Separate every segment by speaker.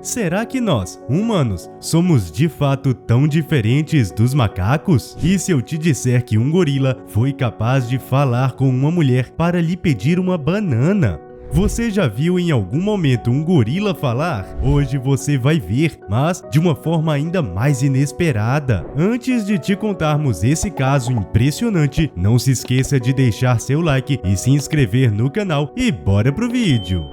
Speaker 1: Será que nós, humanos, somos de fato tão diferentes dos macacos? E se eu te disser que um gorila foi capaz de falar com uma mulher para lhe pedir uma banana? Você já viu em algum momento um gorila falar? Hoje você vai ver, mas de uma forma ainda mais inesperada. Antes de te contarmos esse caso impressionante, não se esqueça de deixar seu like e se inscrever no canal e bora pro vídeo!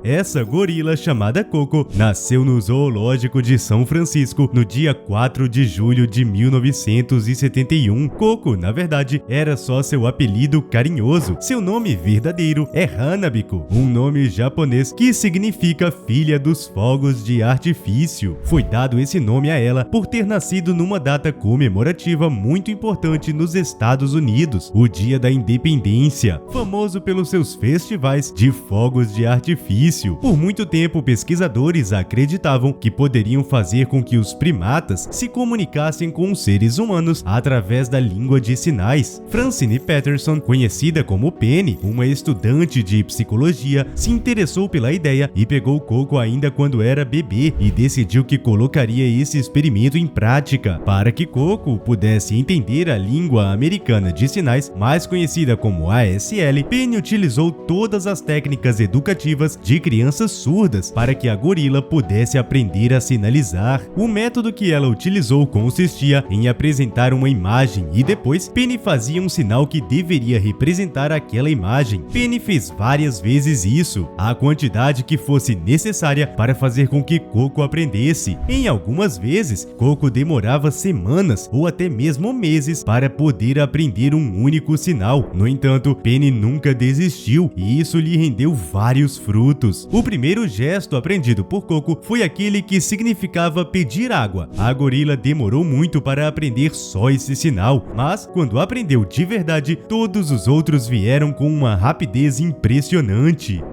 Speaker 1: Essa gorila chamada Coco nasceu no Zoológico de São Francisco no dia 4 de julho de 1971. Coco, na verdade, era só seu apelido carinhoso. Seu nome verdadeiro é Hanabiko, um nome japonês que significa filha dos fogos de artifício. Foi dado esse nome a ela por ter nascido numa data comemorativa muito importante nos Estados Unidos, o Dia da Independência, famoso pelos seus festivais de fogos de artifício. Por muito tempo, pesquisadores acreditavam que poderiam fazer com que os primatas se comunicassem com os seres humanos através da língua de sinais. Francine Peterson, conhecida como Penny, uma estudante de psicologia, se interessou pela ideia e pegou Coco ainda quando era bebê e decidiu que colocaria esse experimento em prática. Para que Coco pudesse entender a língua americana de sinais, mais conhecida como ASL, Penny utilizou todas as técnicas educativas de crianças surdas para que a gorila pudesse aprender a sinalizar. O método que ela utilizou consistia em apresentar uma imagem e depois Penny fazia um sinal que deveria representar aquela imagem. Penny fez várias vezes isso, a quantidade que fosse necessária para fazer com que Coco aprendesse. Em algumas vezes, Coco demorava semanas ou até mesmo meses para poder aprender um único sinal. No entanto, Penny nunca desistiu e isso lhe rendeu vários frutos. O primeiro gesto aprendido por Coco foi aquele que significava pedir água. A gorila demorou muito para aprender só esse sinal, mas quando aprendeu de verdade, todos os outros vieram com uma rapidez impressionante.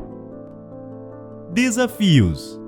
Speaker 1: Desafios.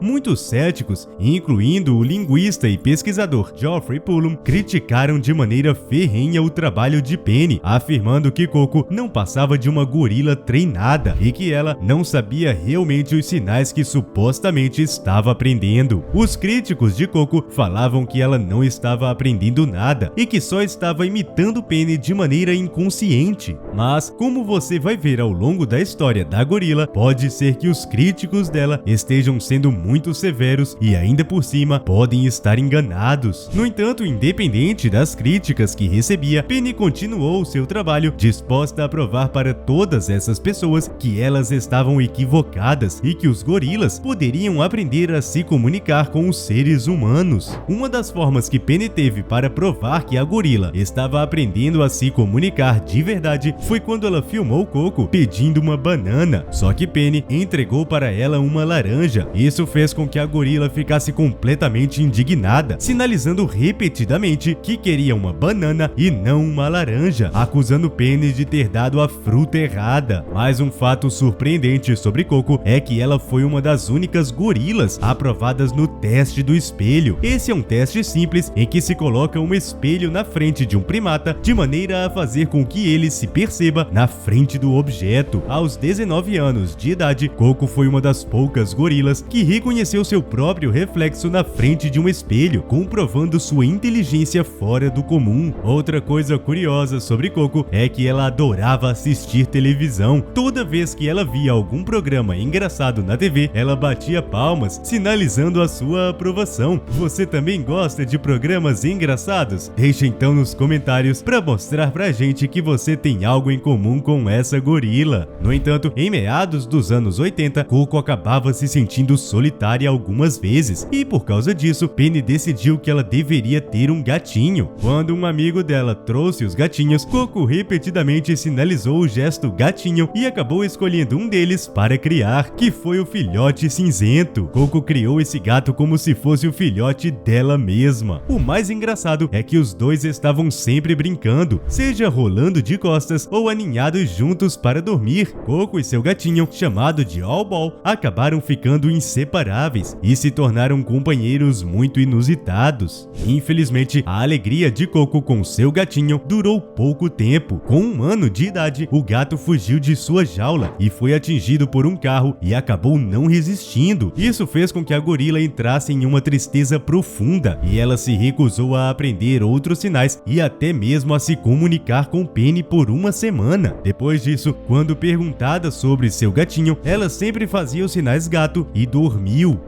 Speaker 1: Muitos céticos, incluindo o linguista e pesquisador Geoffrey Pullum, criticaram de maneira ferrenha o trabalho de Penny, afirmando que Coco não passava de uma gorila treinada e que ela não sabia realmente os sinais que supostamente estava aprendendo. Os críticos de Coco falavam que ela não estava aprendendo nada e que só estava imitando Penny de maneira inconsciente. Mas, como você vai ver ao longo da história da gorila, pode ser que os críticos dela estejam sendo muito severos e ainda por cima podem estar enganados. No entanto, independente das críticas que recebia, Penny continuou seu trabalho disposta a provar para todas essas pessoas que elas estavam equivocadas e que os gorilas poderiam aprender a se comunicar com os seres humanos. Uma das formas que Penny teve para provar que a gorila estava aprendendo a se comunicar de verdade foi quando ela filmou Coco pedindo uma banana, só que Penny entregou para ela uma laranja. Isso fez com que a gorila ficasse completamente indignada, sinalizando repetidamente que queria uma banana e não uma laranja, acusando Penny de ter dado a fruta errada. Mas um fato surpreendente sobre Coco é que ela foi uma das únicas gorilas aprovadas no teste do espelho. Esse é um teste simples em que se coloca um espelho na frente de um primata de maneira a fazer com que ele se perceba na frente do objeto. Aos 19 anos de idade, Coco foi uma das poucas gorilas que reconheceu seu próprio reflexo na frente de um espelho, comprovando sua inteligência fora do comum. Outra coisa curiosa sobre Coco é que ela adorava assistir televisão. Toda vez que ela via algum programa engraçado na TV, ela batia palmas, sinalizando a sua aprovação. Você também gosta de programas engraçados? Deixa então nos comentários para mostrar pra gente que você tem algo em comum com essa gorila. No entanto, em meados dos anos 80, Coco acabava se sentindo solitária algumas vezes e por causa disso, Penny decidiu que ela deveria ter um gatinho. Quando um amigo dela trouxe os gatinhos, Coco repetidamente sinalizou o gesto gatinho e acabou escolhendo um deles para criar, que foi o filhote cinzento. Coco criou esse gato como se fosse o filhote dela mesma. O mais engraçado é que os dois estavam sempre brincando, seja rolando de costas ou aninhados juntos para dormir. Coco e seu gatinho, chamado de All Ball, acabaram ficando inseparavelmente incomparáveis e se tornaram companheiros muito inusitados. Infelizmente, a alegria de Coco com seu gatinho durou pouco tempo. Com 1 ano de idade, o gato fugiu de sua jaula e foi atingido por um carro e acabou não resistindo. Isso fez com que a gorila entrasse em uma tristeza profunda e ela se recusou a aprender outros sinais e até mesmo a se comunicar com Penny por 1 semana. Depois disso, quando perguntada sobre seu gatinho, ela sempre fazia os sinais gato e dormiu.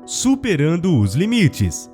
Speaker 1: Superando os limites.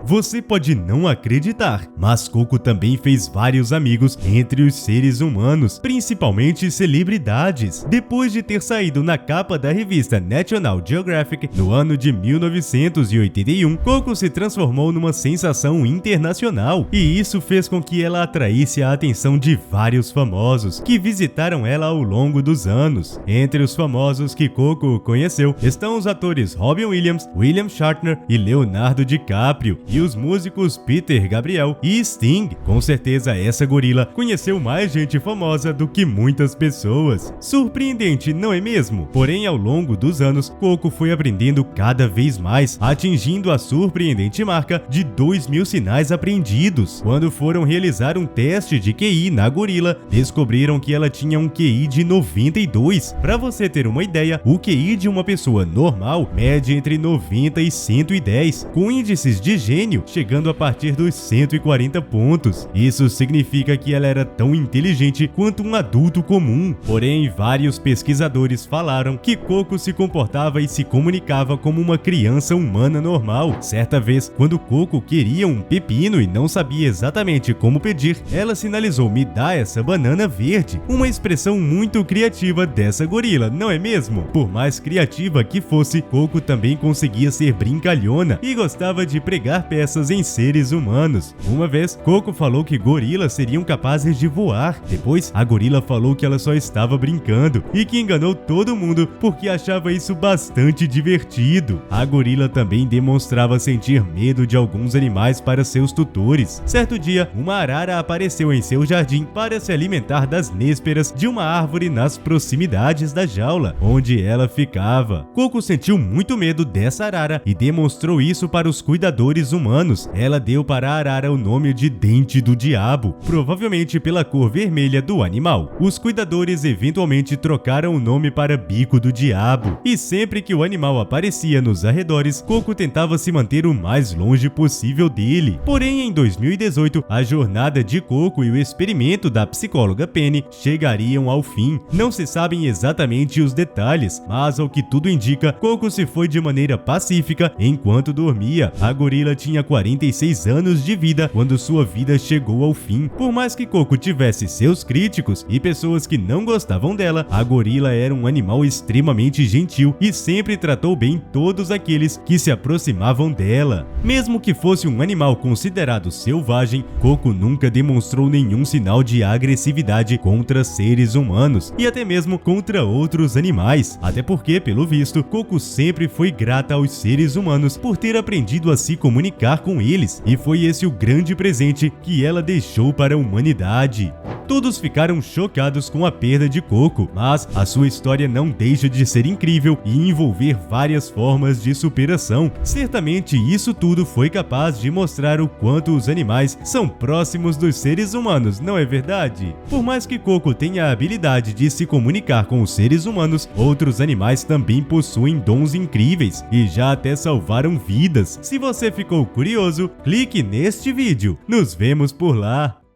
Speaker 1: Você pode não acreditar, mas Coco também fez vários amigos entre os seres humanos, principalmente celebridades. Depois de ter saído na capa da revista National Geographic no ano de 1981, Coco se transformou numa sensação internacional, e isso fez com que ela atraísse a atenção de vários famosos que visitaram ela ao longo dos anos. Entre os famosos que Coco conheceu estão os atores Robin Williams, William Shatner e Leonardo DiCaprio, e os músicos Peter Gabriel e Sting. Com certeza essa gorila conheceu mais gente famosa do que muitas pessoas. Surpreendente, não é mesmo? Porém, ao longo dos anos, Coco foi aprendendo cada vez mais, atingindo a surpreendente marca de 2.000 sinais aprendidos. Quando foram realizar um teste de QI na gorila, descobriram que ela tinha um QI de 92. Para você ter uma ideia, o QI de uma pessoa normal mede entre 90 e 110, com índices de gênio chegando a partir dos 140 pontos. Isso significa que ela era tão inteligente quanto um adulto comum. Porém, vários pesquisadores falaram que Coco se comportava e se comunicava como uma criança humana normal. Certa vez, quando Coco queria um pepino e não sabia exatamente como pedir, ela sinalizou: "Me dá essa banana verde", uma expressão muito criativa dessa gorila, não é mesmo? Por mais criativa que fosse, Coco também conseguia ser brincalhona e gostava de pregar peças em seres humanos. Uma vez, Coco falou que gorilas seriam capazes de voar. Depois, a gorila falou que ela só estava brincando e que enganou todo mundo porque achava isso bastante divertido. A gorila também demonstrava sentir medo de alguns animais para seus tutores. Certo dia, uma arara apareceu em seu jardim para se alimentar das nésperas de uma árvore nas proximidades da jaula onde ela ficava. Coco sentiu muito medo dessa arara e demonstrou isso para os cuidadores humanos. Ela deu para a arara o nome de Dente do Diabo, provavelmente pela cor vermelha do animal. Os cuidadores eventualmente trocaram o nome para Bico do Diabo, e sempre que o animal aparecia nos arredores, Coco tentava se manter o mais longe possível dele. Porém, em 2018, a jornada de Coco e o experimento da psicóloga Penny chegariam ao fim. Não se sabem exatamente os detalhes, mas ao que tudo indica, Coco se foi de maneira pacífica enquanto dormia. A gorila tinha 46 anos de vida quando sua vida chegou ao fim. Por mais que Coco tivesse seus críticos e pessoas que não gostavam dela, a gorila era um animal extremamente gentil e sempre tratou bem todos aqueles que se aproximavam dela. Mesmo que fosse um animal considerado selvagem, Coco nunca demonstrou nenhum sinal de agressividade contra seres humanos e até mesmo contra outros animais. Até porque, pelo visto, Coco sempre foi grata aos seres humanos por ter aprendido a se comunicar com eles, e foi esse o grande presente que ela deixou para a humanidade. Todos ficaram chocados com a perda de Coco, mas a sua história não deixa de ser incrível e envolver várias formas de superação. Certamente isso tudo foi capaz de mostrar o quanto os animais são próximos dos seres humanos, não é verdade? Por mais que Coco tenha a habilidade de se comunicar com os seres humanos, outros animais também possuem dons incríveis e já até salvaram vidas. Se você ficou curioso, clique neste vídeo. Nos vemos por lá!